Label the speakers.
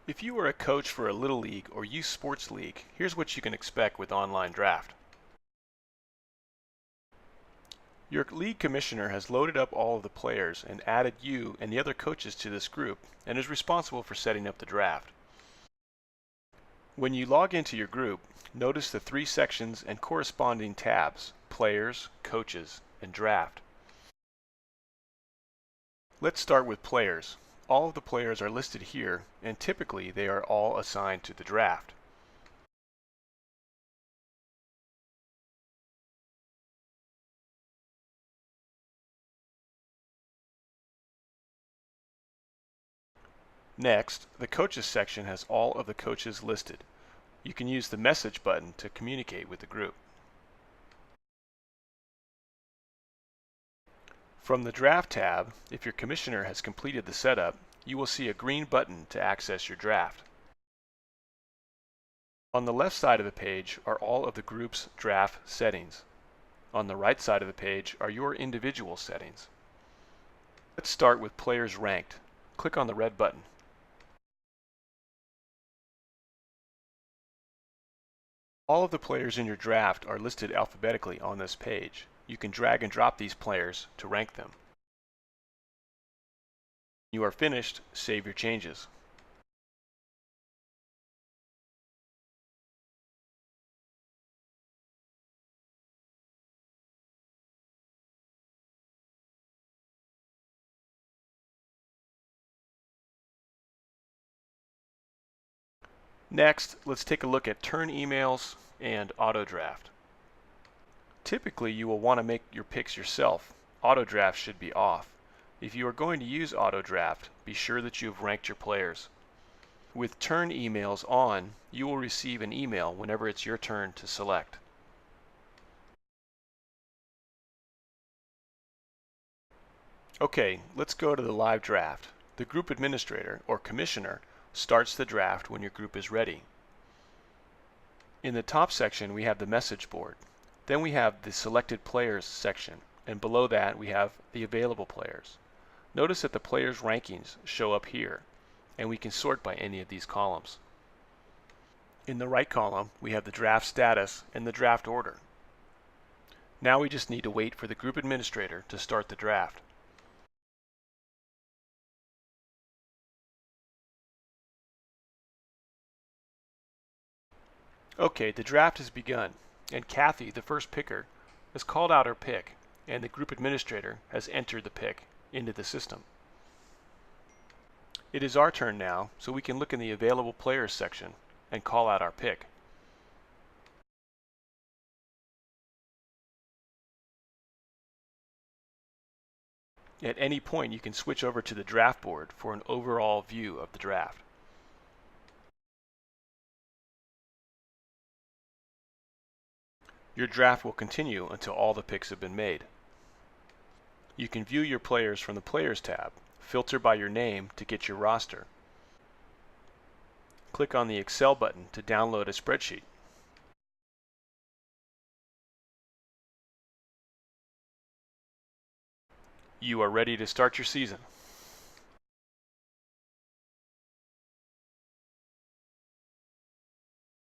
Speaker 1: If you are a coach for a Little League or youth sports league, here's what you can expect with OnlineDraft. Your league commissioner has loaded up all of the players and added you and the other coaches to this group and is responsible for setting up the draft. When you log into your group, notice the three sections and corresponding tabs: Players, Coaches, and Draft. Let's start with players. All of the players are listed here, and typically they are all assigned to the draft. Next, the Coaches section has all of the coaches listed. You can use the Message button to communicate with the group. From the Draft tab, if your commissioner has completed the setup, you will see a green button to access your draft. On the left side of the page are all of the group's draft settings. On the right side of the page are your individual settings. Let's start with Players Ranked. Click on the red button. All of the players in your draft are listed alphabetically on this page. You can drag and drop these players to rank them. When you are finished, save your changes. Next, let's take a look at Turn Emails and AutoDraft. Typically, you will want to make your picks yourself. AutoDraft should be off. If you are going to use AutoDraft, be sure that you have ranked your players. With Turn Emails on, you will receive an email whenever it's your turn to select. Okay, let's go to the live draft. The group administrator, or commissioner, starts the draft when your group is ready. In the top section, we have the message board. Then we have the selected players section, and below that we have the available players. Notice that the players' rankings show up here, and we can sort by any of these columns. In the right column, we have the draft status and the draft order. Now we just need to wait for the group administrator to start the draft. Okay, the draft has begun, and Kathy, the first picker, has called out her pick, and the group administrator has entered the pick into the system. It is our turn now, so we can look in the available players section and call out our pick. At any point, you can switch over to the draft board for an overall view of the draft. Your draft will continue until all the picks have been made. You can view your players from the Players tab, filter by your name to get your roster. Click on the Excel button to download a spreadsheet. You are ready to start your season.